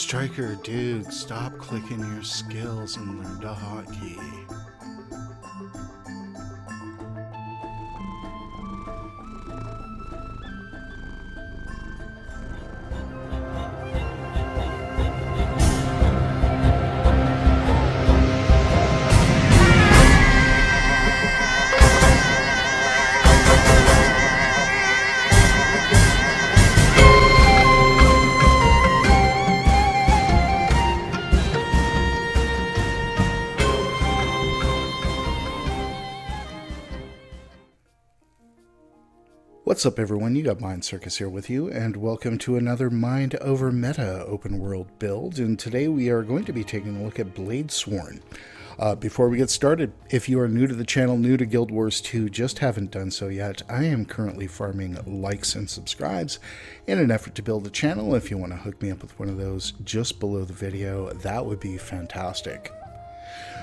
Striker, dude, stop clicking your skills and learn to hotkey. What's up, everyone? You got Mind Circus here with you, and welcome to another Mind Over Meta open world build. And today we are going to be taking a look at Bladesworn. Before we get started, if you are new to the channel, new to Guild Wars 2, just haven't done so yet, I am currently farming likes and subscribes in an effort to build the channel. If you want to hook me up with one of those just below the video, that would be fantastic.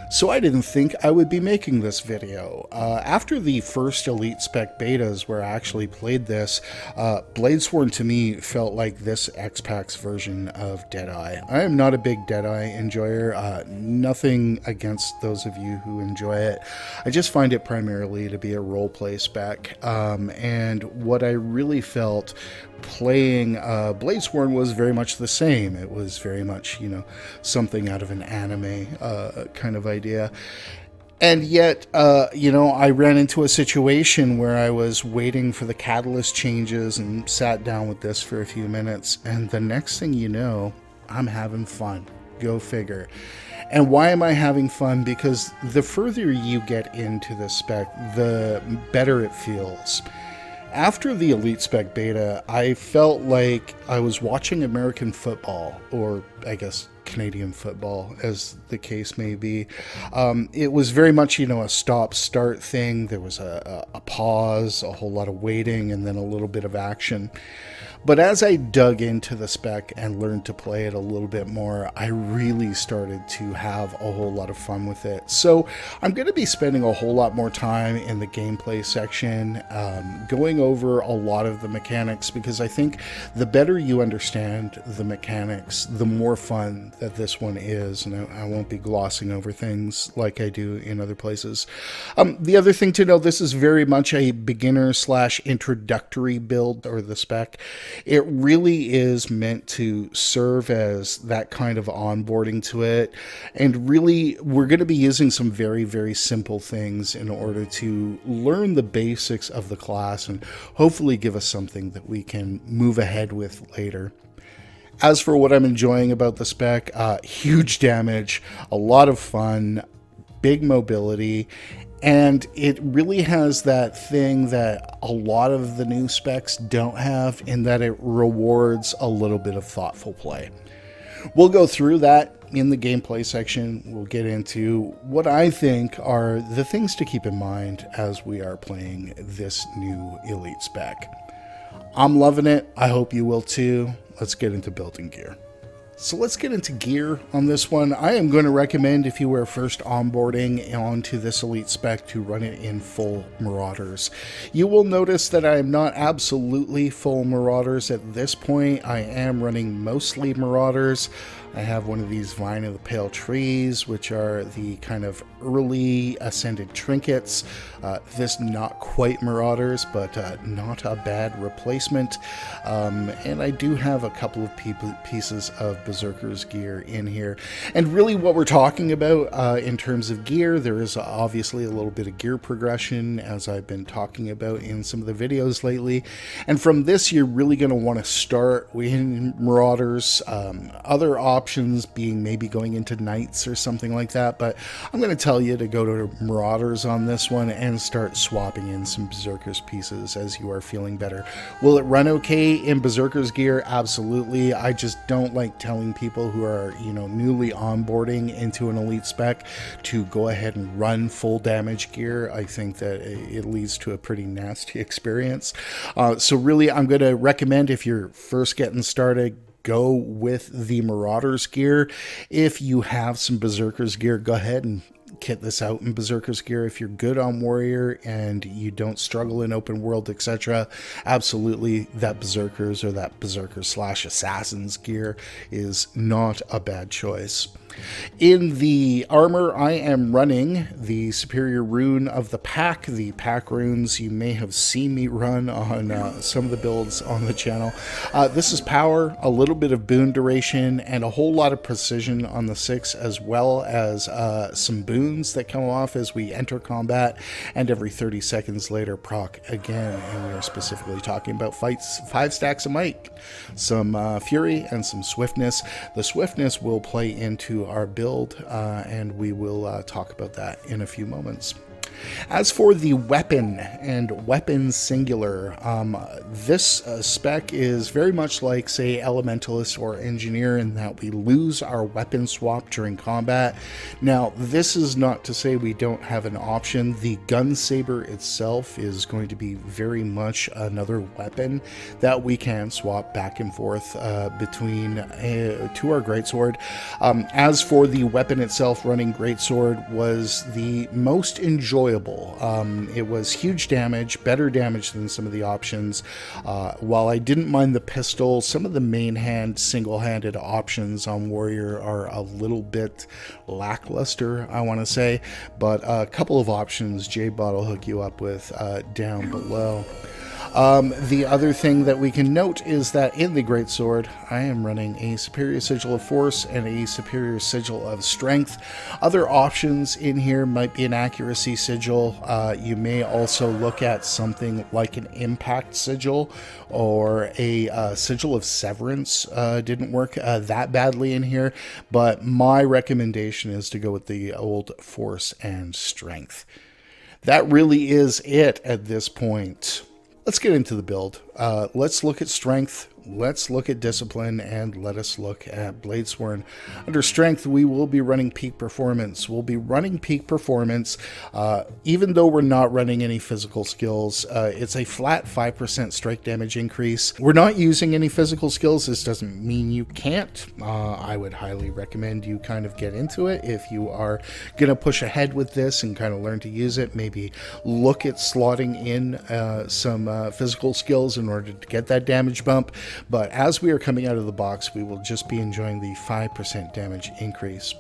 So I didn't think I would be making this video. After the first Elite Spec betas where I actually played this, Bladesworn to me felt like this X-Pax version of Deadeye. I am not a big Deadeye enjoyer, nothing against those of you who enjoy it. I just find it primarily to be a roleplay spec, and what I really felt playing Bladesworn was very much the same. It was very much, you know, something out of an anime kind of idea. And yet, you know, I ran into a situation where I was waiting for the catalyst changes and sat down with this for a few minutes, and the next thing you know, I'm having fun. Go figure. And why am I having fun? Because the further you get into the spec, the better it feels. After the Elite Spec beta, I felt like I was watching American football, or I guess Canadian football, as the case may be. It was very much, you know, a stop-start thing. There was a pause, a whole lot of waiting, and then a little bit of action. But as I dug into the spec and learned to play it a little bit more, I really started to have a whole lot of fun with it. So I'm going to be spending a whole lot more time in the gameplay section, going over a lot of the mechanics, because I think the better you understand the mechanics, the more fun that this one is, and I won't be glossing over things like I do in other places. The other thing to know, this is very much a beginner / introductory build, or the spec. It really is meant to serve as that kind of onboarding to it, and really we're going to be using some very, very simple things in order to learn the basics of the class and hopefully give us something that we can move ahead with later. As for what I'm enjoying about the spec, huge damage, a lot of fun, big mobility, and it really has that thing that a lot of the new specs don't have, in that it rewards a little bit of thoughtful play. We'll go through that in the gameplay section. We'll get into what I think are the things to keep in mind as we are playing this new Elite spec. I'm loving it. I hope you will too. Let's get into building gear. So let's get into gear on this one. I am going to recommend, if you were first onboarding onto this Elite spec, to run it in full Marauders. You will notice that I am not absolutely full Marauders at this point. I am running mostly Marauders. I have one of these Vine of the Pale Trees, which are the kind of early ascended trinkets. This not quite Marauders, but not a bad replacement. And I do have a couple of pieces of Berserker's gear in here. And really what we're talking about in terms of gear, there is obviously a little bit of gear progression, as I've been talking about in some of the videos lately. And from this, you're really going to want to start with Marauders. Other options being maybe going into Knights or something like that, but I'm going to tell you to go to Marauders on this one and start swapping in some Berserker's pieces as you are feeling better. Will it run okay in Berserker's gear? Absolutely. I just don't like telling people who are, you know, newly onboarding into an Elite spec to go ahead and run full damage gear. I think that it leads to a pretty nasty experience. So really, I'm going to recommend, if you're first getting started, go with the Marauders gear. If you have some Berserker's gear, go ahead and kit this out in Berserker's gear. If you're good on Warrior and you don't struggle in open world, etc., absolutely that Berserker's or that Berserker/Assassin's gear is not a bad choice. In the armor, I am running the Superior Rune of the Pack. The Pack runes you may have seen me run on some of the builds on the channel. This is power, a little bit of boon duration, and a whole lot of precision on the 6, as well as some boons that come off as we enter combat, and every 30 seconds later proc again. And we are specifically talking about 5 stacks of might, some fury, and some swiftness. The swiftness will play into our build, and we will talk about that in a few moments. As for the weapon and weapon singular, this spec is very much like, say, Elementalist or Engineer, in that we lose our weapon swap during combat. Now, this is not to say we don't have an option. The gun saber itself is going to be very much another weapon that we can swap back and forth between to our greatsword. As for the weapon itself, running greatsword was the most enjoyable. It was huge damage, better damage than some of the options. While I didn't mind the pistol, some of the main hand, single-handed options on Warrior are a little bit lackluster, I want to say, but a couple of options J-Bot will hook you up with down below. The other thing that we can note is that in the Greatsword, I am running a Superior Sigil of Force and a Superior Sigil of Strength. Other options in here might be an Accuracy Sigil. You may also look at something like an Impact Sigil, or a Sigil of Severance. Didn't work that badly in here, but my recommendation is to go with the old Force and Strength. That really is it at this point. Let's get into the build. Let's look at strength, let's look at discipline, and let us look at Bladesworn. Under strength, we will be running peak performance. We'll be running peak performance even though we're not running any physical skills. It's a flat 5% strike damage increase. We're not using any physical skills. This doesn't mean you can't. I would highly recommend you kind of get into it if you are going to push ahead with this and kind of learn to use it. Maybe look at slotting in some physical skills in order to get that damage bump. But as we are coming out of the box, we will just be enjoying the 5% damage increase.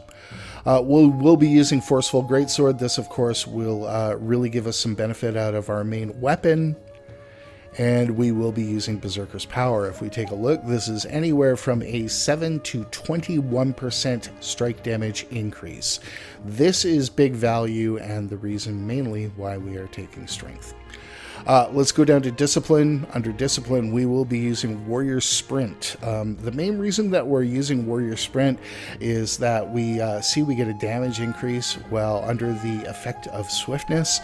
We'll be using Forceful Greatsword. This, of course, will really give us some benefit out of our main weapon. And we will be using Berserker's Power. If we take a look, this is anywhere from a 7 to 21% strike damage increase. This is big value, and the reason mainly why we are taking strength. Let's go down to Discipline. Under Discipline, we will be using Warrior Sprint. The main reason that we're using Warrior Sprint is that we see we get a damage increase while under the effect of Swiftness.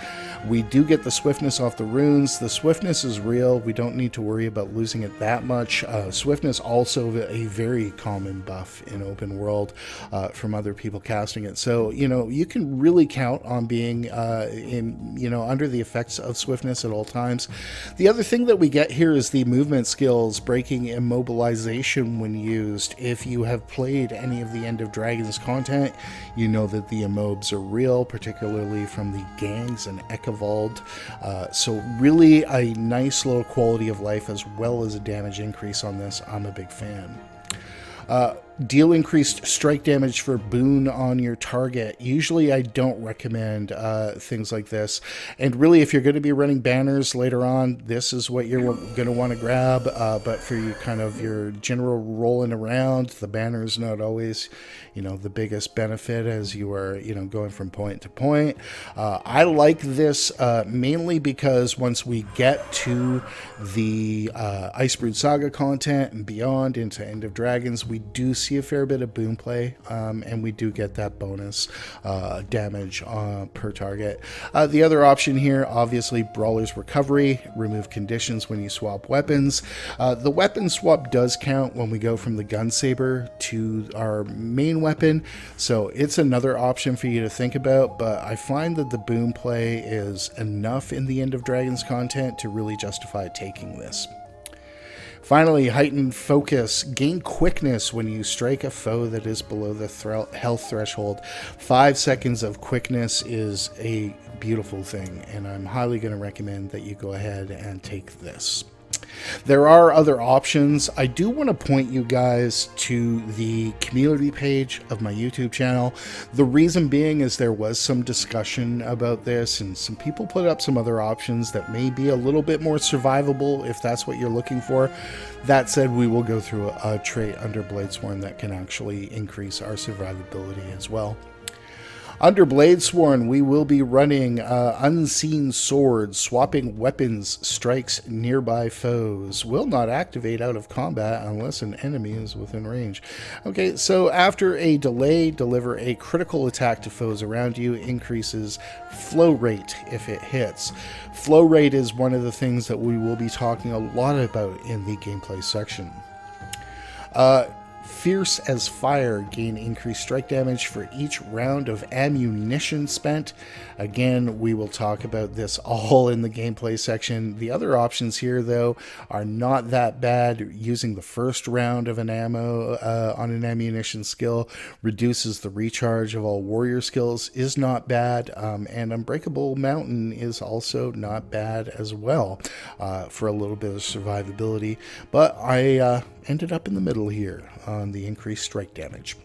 We do get the Swiftness off the runes. The Swiftness is real. We don't need to worry about losing it that much. Swiftness also a very common buff in open world from other people casting it. So, you know, you can really count on being under the effects of Swiftness at all times. The other thing that we get here is the movement skills, breaking, immobilization when used. If you have played any of the End of Dragons content, you know that the immobs are real, particularly from the gangs and Ekavald. So really a nice little quality of life as well as a damage increase on this. I'm a big fan. Deal increased strike damage for boon on your target. Usually I don't recommend things like this, and really if you're going to be running banners later on, this is what you're going to want to grab. But for you kind of your general rolling around, the banner is not always the biggest benefit as you are going from point to point. I like this mainly because once we get to the Icebrood Saga content and beyond into End of Dragons, we do see a fair bit of boon play, and we do get that bonus damage per target. The other option here, obviously, Brawler's Recovery. Remove conditions when you swap weapons. The weapon swap does count when we go from the gun saber to our main weapon, so it's another option for you to think about, but I find that the boon play is enough in the End of Dragons content to really justify taking this. Finally, heightened focus. Gain quickness when you strike a foe that is below the health threshold. 5 seconds of quickness is a beautiful thing, and I'm highly going to recommend that you go ahead and take this. There are other options. I do want to point you guys to the community page of my YouTube channel. The reason being is there was some discussion about this, and some people put up some other options that may be a little bit more survivable if that's what you're looking for. That said, we will go through a trait under Bladesworn that can actually increase our survivability as well. Under Bladesworn, we will be running Unseen Sword. Swapping weapons strikes nearby foes. Will not activate out of combat unless an enemy is within range. Okay, so after a delay, deliver a critical attack to foes around you. Increases flow rate if it hits. Flow rate is one of the things that we will be talking a lot about in the gameplay section. Fierce as Fire. Gain increased strike damage for each round of ammunition spent. Again, we will talk about this all in the gameplay section. The other options here, though, are not that bad. Using the first round of an ammo on an ammunition skill reduces the recharge of all warrior skills is not bad. And Unbreakable Mountain is also not bad as well for a little bit of survivability. But I ended up in the middle here on the increased strike damage.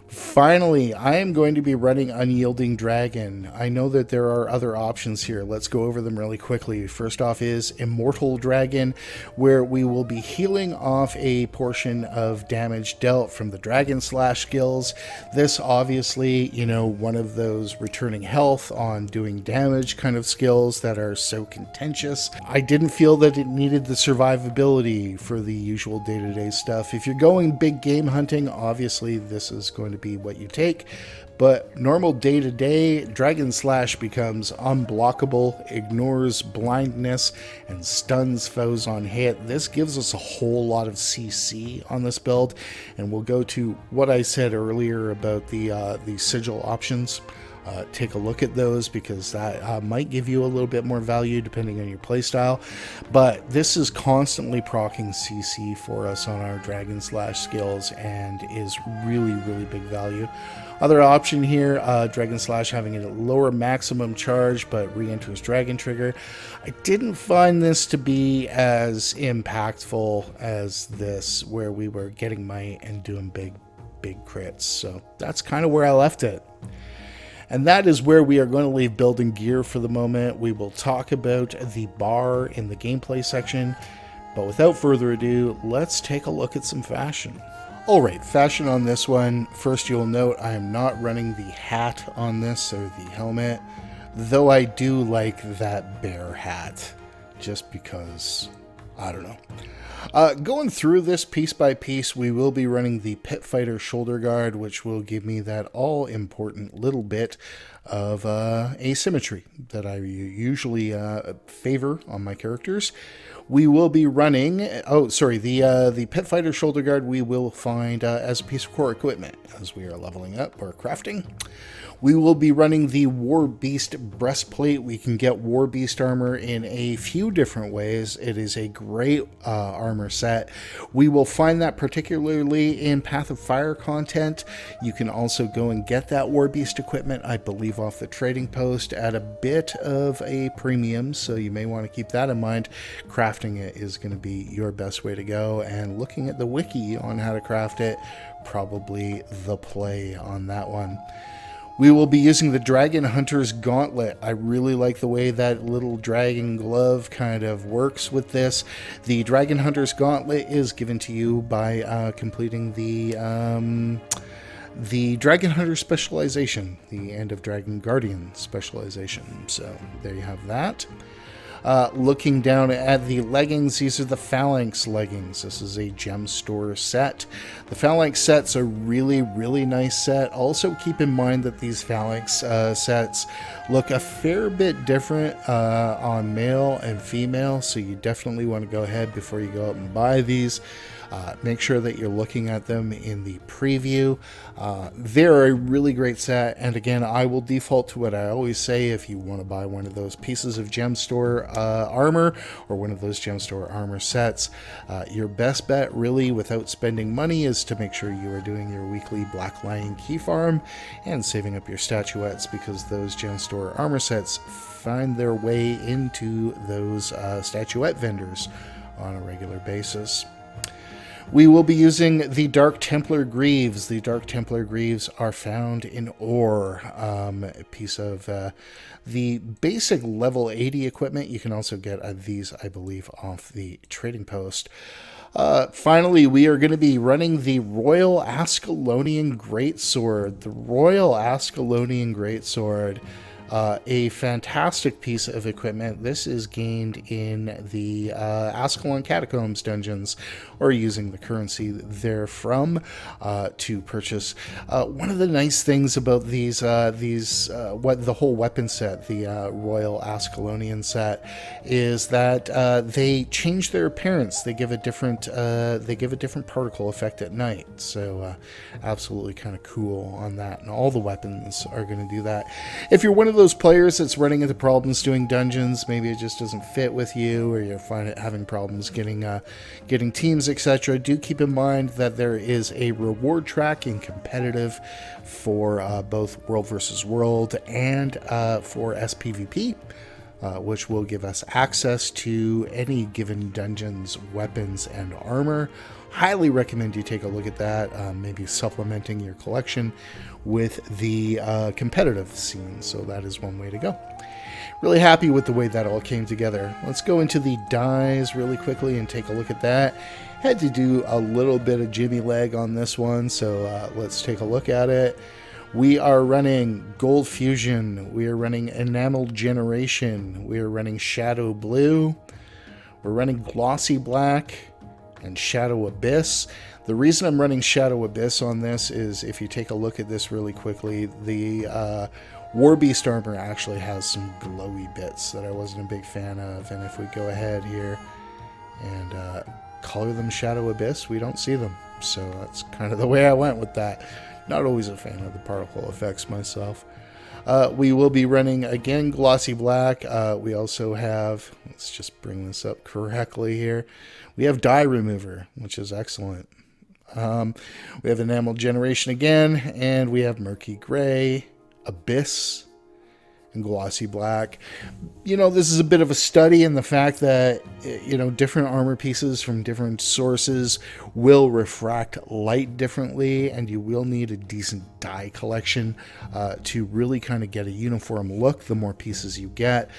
Finally, I am going to be running Unyielding Dragon. I know that there are other options here. Let's go over them really quickly. First off is Immortal Dragon, where we will be healing off a portion of damage dealt from the Dragon Slash skills. This obviously, you know, one of those returning health on doing damage kind of skills that are so contentious. I didn't feel that it needed the survivability for the usual day-to-day stuff. If you're going big game hunting, obviously this is going to be what you take, but normal day-to-day, Dragon Slash becomes unblockable, ignores blindness, and stuns foes on hit. This gives us a whole lot of CC on this build, and we'll go to what I said earlier about the sigil options. Take a look at those, because that might give you a little bit more value depending on your playstyle. But this is constantly proccing CC for us on our Dragon Slash skills and is really, really big value. Other option here, Dragon Slash having a lower maximum charge but re-enters Dragon Trigger. I didn't find this to be as impactful as this, where we were getting might and doing big crits. So that's kind of where I left it. And that is where we are going to leave building gear for the moment. We will talk about the bar in the gameplay section. But without further ado, let's take a look at some fashion. Alright, fashion on this one. First, you'll note I am not running the hat on this, or the helmet. Though I do like that bear hat. Just because, I don't know. Going through this piece by piece, we will be running the Pit Fighter shoulder guard, which will give me that all-important little bit of asymmetry that I usually favor on my characters. We will be running, the Pit Fighter shoulder guard we will find as a piece of core equipment as we are leveling up or crafting. We will be running the War Beast breastplate. We can get War Beast armor in a few different ways. It is a great armor set. We will find that particularly in Path of Fire content. You can also go and get that War Beast equipment, I believe, off the trading post at a bit of a premium, so you may want to keep that in mind. Crafting it is going to be your best way to go, and looking at the wiki on how to craft it, probably the play on that one. We will be using the Dragon Hunter's Gauntlet. I really like the way that little dragon glove kind of works with this. The Dragon Hunter's Gauntlet is given to you by completing the Dragon Hunter specialization, the End of Dragon Guardian specialization. So there you have that. Looking down at the leggings, these are the Phalanx leggings. This is a gem store set. The Phalanx set's a really, really nice set. Also keep in mind that these Phalanx sets look a fair bit different on male and female, so you definitely want to go ahead before you go out and buy these. Make sure that you're looking at them in the preview. They're a really great set, and again, I will default to what I always say. If you want to buy one of those pieces of gem store armor or one of those gem store armor sets, your best bet really without spending money is to make sure you are doing your weekly Black Lion key farm and saving up your statuettes, because those gem store armor sets find their way into those statuette vendors on a regular basis. We will be using the Dark Templar Greaves. The Dark Templar Greaves are found in ore, a piece of the basic level 80 equipment. You can also get these, I believe, off the trading post. Finally, we are going to be running the Royal Ascalonian Greatsword. The Royal Ascalonian Greatsword, a fantastic piece of equipment. This is gained in the Ascalon Catacombs dungeons, or using the currency therefrom to purchase. One of the nice things about what the whole weapon set, the Royal Ascalonian set, is that they change their appearance. They give a different particle effect at night. So absolutely kind of cool on that, and all the weapons are going to do that. If you're one of those players that's running into problems doing dungeons, maybe it just doesn't fit with you, or you find it having problems getting teams, etc., do keep in mind that there is a reward track in competitive for both World versus World and for SPVP, which will give us access to any given dungeon's weapons and armor. Highly recommend you take a look at that, maybe supplementing your collection with the competitive scene. So that is one way to go. Really happy with the way that all came together. Let's go into the dies really quickly and take a look at that. Had to do a little bit of jimmy leg on this one, so let's take a look at it. We are running Gold Fusion. We are running Enameled Generation. We are running Shadow Blue. We're running Glossy Black and Shadow Abyss. The reason I'm running Shadow Abyss on this is, if you take a look at this really quickly, the War Beast armor actually has some glowy bits that I wasn't a big fan of, and if we go ahead here and color them Shadow Abyss, we don't see them. So that's kind of the way I went with that. Not always a fan of the particle effects myself. We will be running, again, Glossy Black. We also have, let's just bring this up correctly here, we have Dye Remover, which is excellent. We have Enameled Generation again, and we have Murky Gray, Abyss, and Glossy Black. You know, this is a bit of a study in the fact that, you know, different armor pieces from different sources will refract light differently, and you will need a decent dye collection to really kind of get a uniform look the more pieces you get.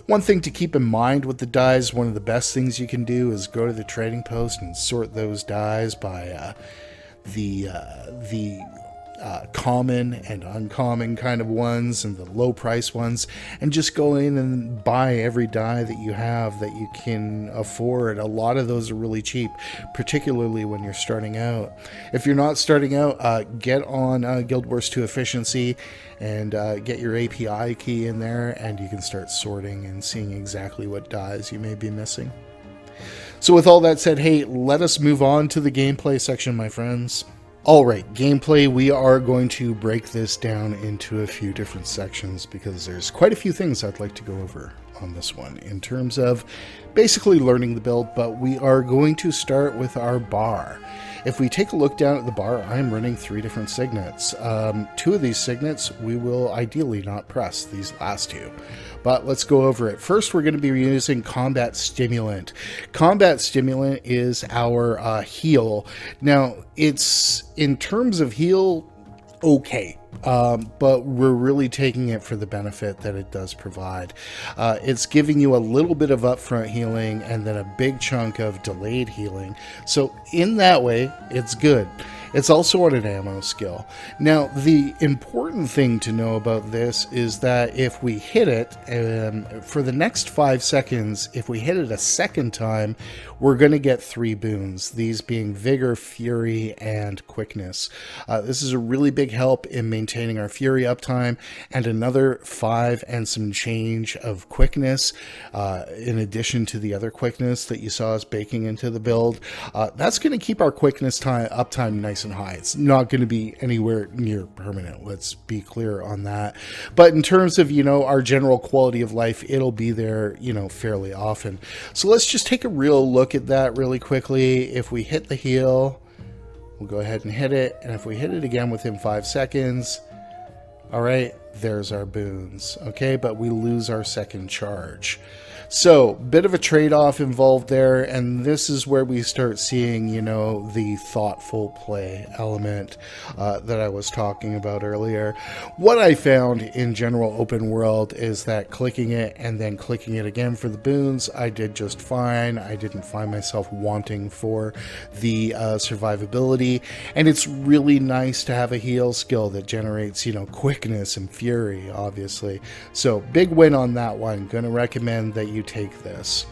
One thing to keep in mind with the dyes, one of the best things you can do is go to the trading post and sort those dyes by the common and uncommon kind of ones and the low price ones, and just go in and buy every dye that you have that you can afford. A lot of those are really cheap, particularly when you're starting out. If you're not starting out, get on Guild Wars 2 Efficiency and get your API key in there, and you can start sorting and seeing exactly what dyes you may be missing. So with all that said, hey, let us move on to the gameplay section, my friends. Alright, gameplay, we are going to break this down into a few different sections because there's quite a few things I'd like to go over on this one in terms of basically learning the build, but we are going to start with our bar. If we take a look down at the bar, I'm running 3 different signets. 2 of these signets we will ideally not press, these last 2. But let's go over it. First, we're going to be using Combat Stimulant. Combat Stimulant is our heal. Now, it's, in terms of heal, okay. But we're really taking it for the benefit that it does provide. It's giving you a little bit of upfront healing and then a big chunk of delayed healing. So in that way, it's good. It's also on an ammo skill. Now, the important thing to know about this is that if we hit it, for the next 5 seconds, if we hit it a second time, we're going to get 3 boons, these being Vigor, Fury, and Quickness. This is a really big help in maintaining our Fury uptime, and another 5 and some change of Quickness, in addition to the other Quickness that you saw us baking into the build. That's going to keep our Quickness uptime nice and high. It's not going to be anywhere near permanent. Let's be clear on that. But in terms of, our general quality of life, it'll be there, fairly often. So let's just take a real look at that really quickly. If we hit the heal, we'll go ahead and hit it. And if we hit it again within 5 seconds, all right, there's our boons. Okay, but we lose our second charge. So, bit of a trade-off involved there, and this is where we start seeing, the thoughtful play element that I was talking about earlier. What I found in general open world is that clicking it and then clicking it again for the boons, I did just fine. I didn't find myself wanting for the survivability, and it's really nice to have a heal skill that generates, quickness and fury, obviously. So, big win on that one. Gonna recommend that you take this.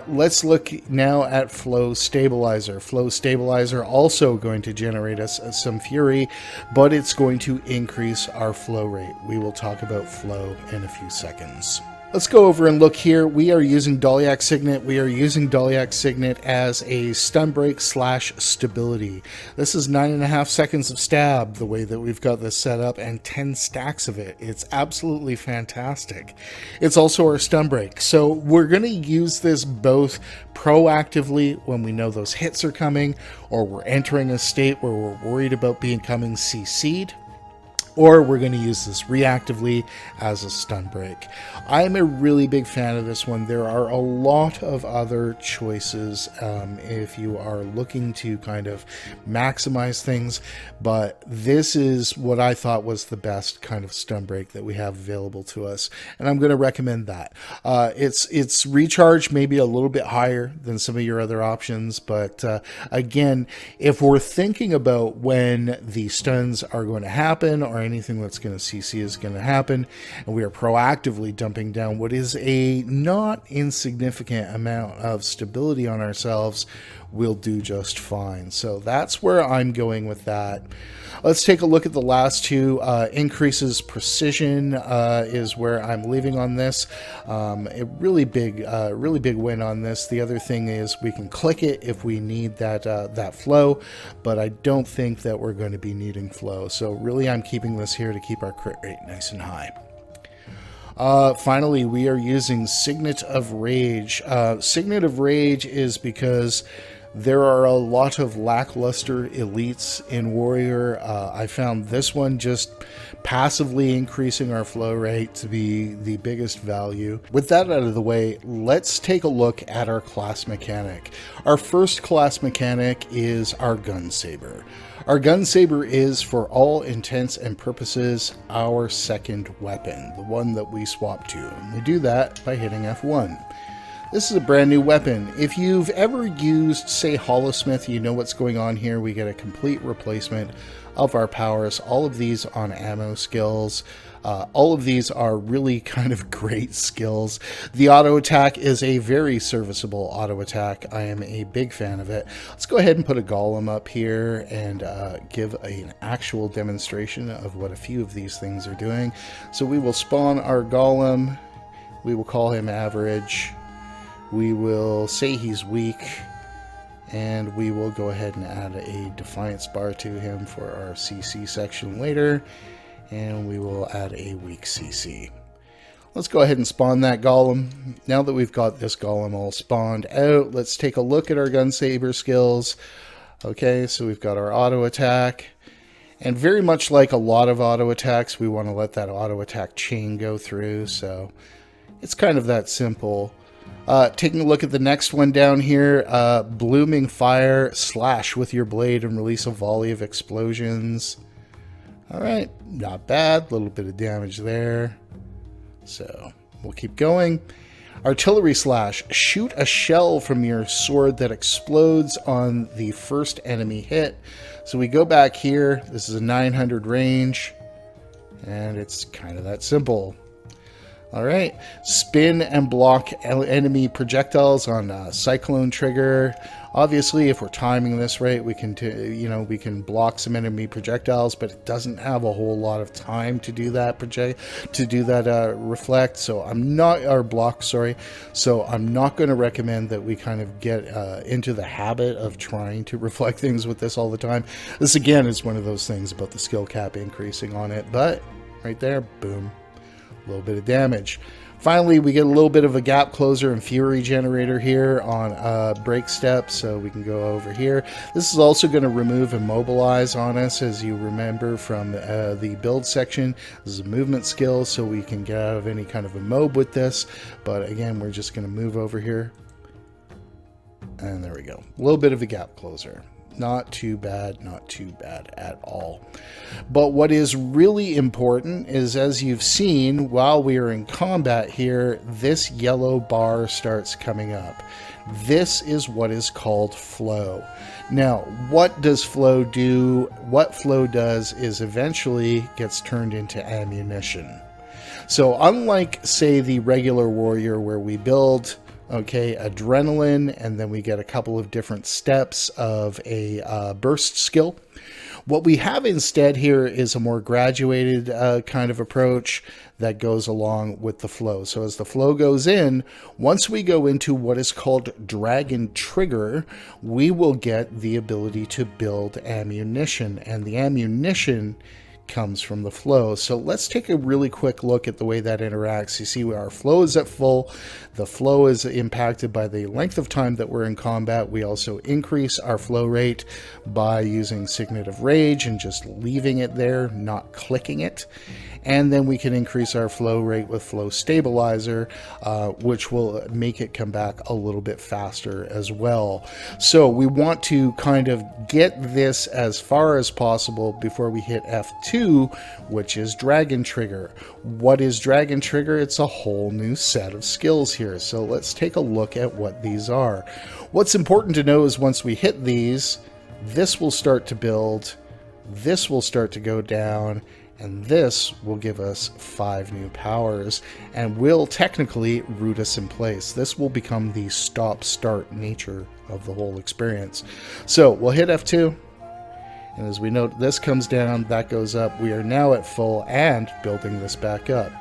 Let's look now at Flow Stabilizer. Flow Stabilizer also going to generate us some fury, but it's going to increase our flow rate. We will talk about flow in a few seconds. Let's go over and look here. We are using Doliac Signet. We are using Doliac Signet as a stun break / stability. This is 9.5 seconds of stab, the way that we've got this set up, and 10 stacks of it. It's absolutely fantastic. It's also our stun break. So we're going to use this both proactively when we know those hits are coming, or we're entering a state where we're worried about becoming CC'd. Or we're going to use this reactively as a stun break. I'm a really big fan of this one. There are a lot of other choices if you are looking to kind of maximize things, but this is what I thought was the best kind of stun break that we have available to us, and I'm going to recommend that. Its recharge may be a little bit higher than some of your other options, but again, if we're thinking about when the stuns are going to happen or anything that's going to CC is going to happen, and we are proactively dumping down what is a not insignificant amount of stability on ourselves, we'll do just fine. So that's where I'm going with that. Let's take a look at the last two. Increases precision is where I'm leaving on this. A really big win on this. The other thing is we can click it if we need that flow, but I don't think that we're going to be needing flow. So really, I'm keeping this here to keep our crit rate nice and high. Finally, we are using Signet of Rage. Signet of Rage is because there are a lot of lackluster elites in Warrior. I found this one just passively increasing our flow rate to be the biggest value. With that out of the way, let's take a look at our class mechanic. Our first class mechanic is our Gun Saber. Our Gun Saber is, for all intents and purposes, our second weapon, the one that we swap to. And we do that by hitting F1. This is a brand new weapon. If you've ever used, say, Holosmith, you know what's going on here. We get a complete replacement of our powers. All of these on ammo skills. All of these are really kind of great skills. The auto attack is a very serviceable auto attack. I am a big fan of it. Let's go ahead and put a golem up here and give an actual demonstration of what a few of these things are doing. So we will spawn our golem. We will call him average. We will say he's weak, and we will go ahead and add a defiance bar to him for our CC section later, and we will add a weak CC. Let's go ahead and spawn that golem. Now that we've got this golem all spawned out, let's take a look at our Gun Saber skills. Okay, so we've got our auto attack, and very much like a lot of auto attacks, we want to let that auto attack chain go through, so it's kind of that simple. Taking a look at the next one down here, Blooming Fire, slash with your blade and release a volley of explosions. Alright, not bad, a little bit of damage there. So, we'll keep going. Artillery slash. Shoot a shell from your sword that explodes on the first enemy hit. So we go back here. This is a 900 range. And it's kind of that simple. All right. Spin and block enemy projectiles on Cyclone trigger. Obviously, if we're timing this right, we can, we can block some enemy projectiles, but it doesn't have a whole lot of time to do that reflect. So I'm not, or block, sorry. So I'm not going to recommend that we kind of get into the habit of trying to reflect things with this all the time. This again is one of those things about the skill cap increasing on it, but right there, boom, a little bit of damage. Finally, we get a little bit of a gap closer and fury generator here on break step, so we can go over here. This is also going to remove immobilize on us, as you remember from the build section. This is a movement skill, so we can get out of any kind of a mob with this. But again, we're just going to move over here. And there we go. A little bit of a gap closer. Not too bad at all. But what is really important is, as you've seen while we are in combat here, this yellow bar starts coming up. This is what is called flow. Now, what does flow do? What flow does is eventually gets turned into ammunition. So unlike, say, the regular warrior where we build adrenaline, and then we get a couple of different steps of a burst skill. What we have instead here is a more graduated kind of approach that goes along with the flow. So as the flow goes in, once we go into what is called Dragon Trigger, we will get the ability to build ammunition, and the ammunition comes from the flow. So let's take a really quick look at the way that interacts. You see our flow is at full. The flow is impacted by the length of time that we're in combat. We also increase our flow rate by using Signet of Rage and just leaving it there, not clicking it. And then we can increase our flow rate with Flow Stabilizer, which will make it come back a little bit faster as well. So we want to kind of get this as far as possible before we hit F2, which is Dragon Trigger. What is Dragon Trigger? It's a whole new set of skills here. So let's take a look at what these are. What's important to know is once we hit these, this will start to build, this will start to go down, and this will give us 5 new powers and will technically root us in place. This will become the stop-start nature of the whole experience. So we'll hit F2, and as we note, this comes down, that goes up. We are now at full and building this back up.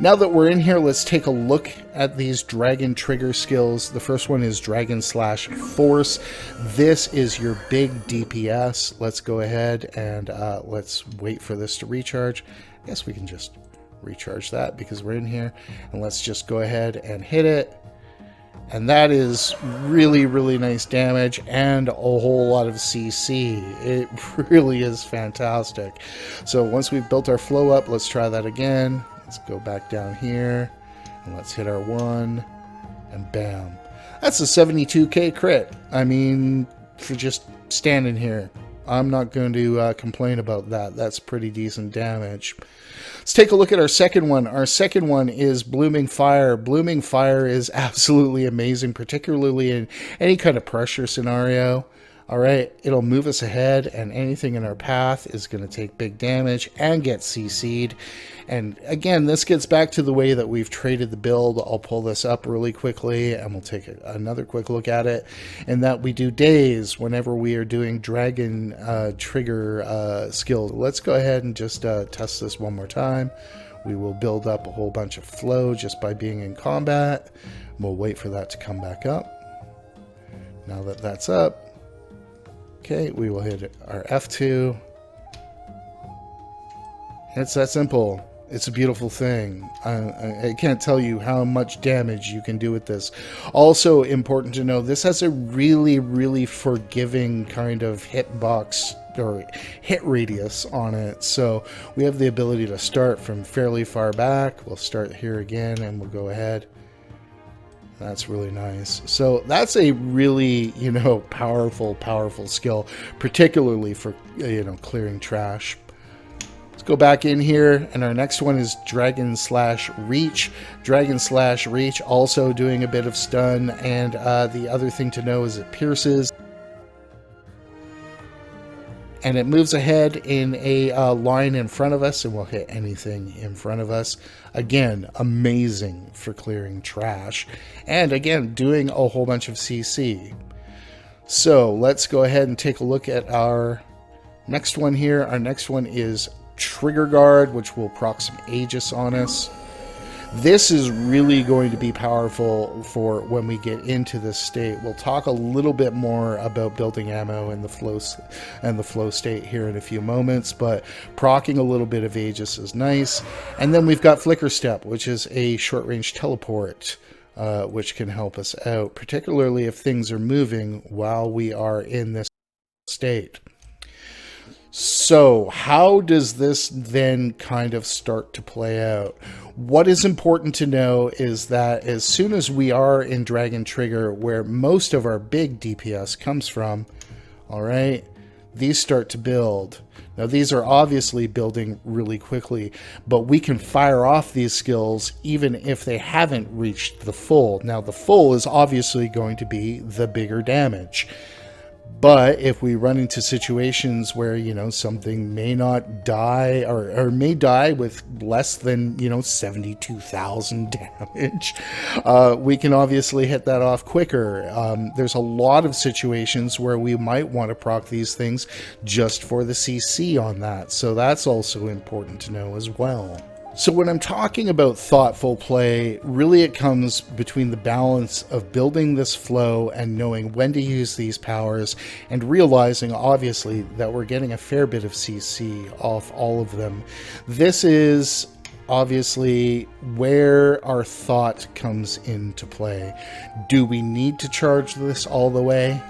Now that we're in here, let's take a look at these Dragon Trigger skills. The first one is Dragon Slash Force. This is your big DPS. Let's go ahead and let's wait for this to recharge. I guess we can just recharge that because we're in here. And let's just go ahead and hit it. And that is really, really nice damage and a whole lot of CC. It really is fantastic. So once we've built our flow up, let's try that again. Let's go back down here and let's hit our 1 and bam. That's a 72k crit. I mean, for just standing here, I'm not going to complain about that. That's pretty decent damage. Let's take a look at our second one. Our second one is Blooming Fire. Blooming Fire is absolutely amazing, particularly in any kind of pressure scenario. All right, it'll move us ahead, and anything in our path is going to take big damage and get CC'd. And again, this gets back to the way that we've traded the build. I'll pull this up really quickly, and we'll take another quick look at it. And that we do days whenever we are doing Dragon Trigger skills. Let's go ahead and just test this one more time. We will build up a whole bunch of flow just by being in combat. We'll wait for that to come back up. Now that that's up, okay, we will hit our F2. It's that simple. It's a beautiful thing. I can't tell you how much damage you can do with this. Also important to know, this has a really, really forgiving kind of hitbox or hit radius on it. So we have the ability to start from fairly far back. We'll start here again and we'll go ahead. That's really nice. So that's a really, powerful skill, particularly for, clearing trash. Let's Go back in here, and our next one is Dragon slash Reach. Dragon slash Reach also doing a bit of stun, and the other thing to know is it pierces. And it moves ahead in a line in front of us, and will hit anything in front of us. Again, amazing for clearing trash. And again, doing a whole bunch of CC. So let's go ahead and take a look at our next one here. Our next one is Trigger Guard, which will proc some Aegis on us. This is really going to be powerful for when we get into this state. We'll talk a little bit more about building ammo and the flow state here in a few moments, but proccing a little bit of Aegis is nice. And then we've got Flicker Step, which is a short-range teleport, which can help us out, particularly if things are moving while we are in this state. So how does this then kind of start to play out? What is important to know is that as soon as we are in Dragon Trigger, where most of our big DPS comes from, all right, these start to build. Now, these are obviously building really quickly, but we can fire off these skills even if they haven't reached the full. Now, the full is obviously going to be the bigger damage. But if we run into situations where, you know, something may not die or may die with less than, you know, 72,000 damage, we can obviously hit that off quicker. There's a lot of situations where we might want to proc these things just for the CC on that. So that's also important to know as well. So when I'm talking about thoughtful play, really it comes between the balance of building this flow and knowing when to use these powers, and realizing obviously that we're getting a fair bit of CC off all of them. This is obviously where our thought comes into play. Do we need to charge this all the way?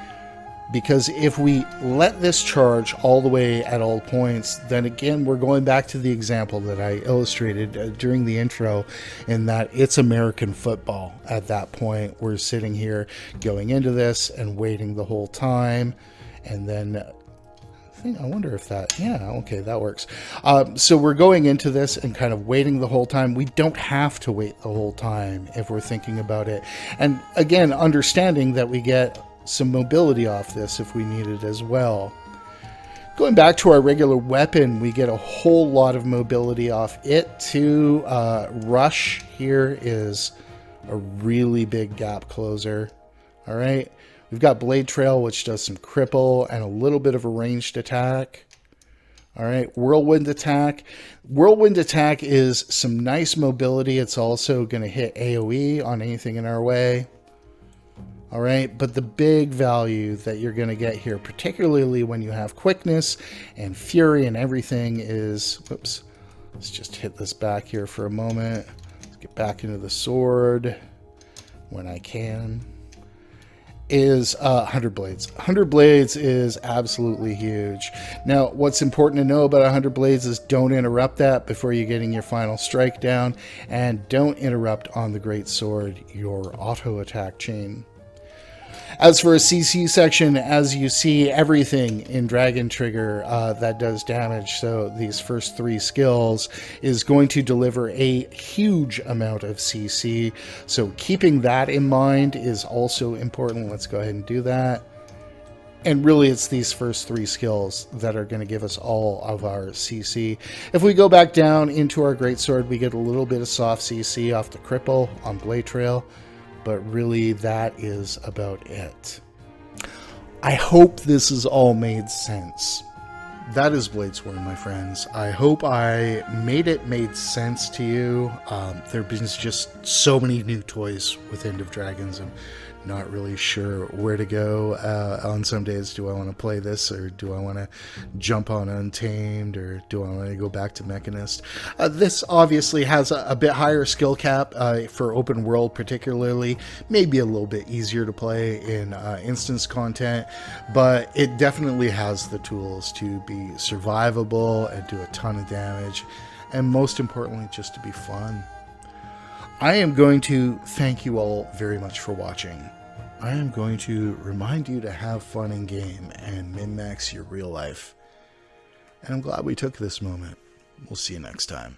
Because if we let this charge all the way at all points, then again, we're going back to the example that I illustrated during the intro, in that it's American football at that point. We're sitting here going into this and waiting the whole time. And then I wonder if that, yeah, okay, that works. So we're going into this and kind of waiting the whole time. We don't have to wait the whole time if we're thinking about it. And again, understanding that we get some mobility off this if we need it as well. Going back to our regular weapon, we get a whole lot of mobility off it too. Rush here is a really big gap closer. All right, we've got Blade Trail, which does some cripple and a little bit of a ranged attack. All right, Whirlwind Attack. Whirlwind Attack is some nice mobility. It's also going to hit AoE on anything in our way. All right, but the big value that you're going to get here, particularly when you have quickness and fury and everything, is, whoops, let's just hit this back here for a moment. Let's get back into the sword when I can. Is 100 Blades. 100 Blades is absolutely huge. Now, what's important to know about 100 Blades is don't interrupt that before you're getting your final strike down, and don't interrupt on the Great Sword your auto attack chain. As for a CC section, as you see, everything in Dragon Trigger that does damage, so these first three skills, is going to deliver a huge amount of CC. So keeping that in mind is also important. Let's go ahead and do that. And really, it's these first three skills that are going to give us all of our CC. If we go back down into our Greatsword, we get a little bit of soft CC off the cripple on Blade Trail. But really, that is about it. I hope this has all made sense. That is Bladesworn, my friends. I hope I made sense to you. There have been just so many new toys with End of Dragons. I'm not really sure where to go on some days. Do I want to play this, or do I want to jump on Untamed, or do I want to go back to Mechanist? This obviously has a bit higher skill cap for open world particularly, maybe a little bit easier to play in instance content, but it definitely has the tools to be survivable and do a ton of damage, and most importantly, just to be fun. I am going to thank you all very much for watching. I am going to remind you to have fun in game and min-max your real life. And I'm glad we took this moment. We'll see you next time.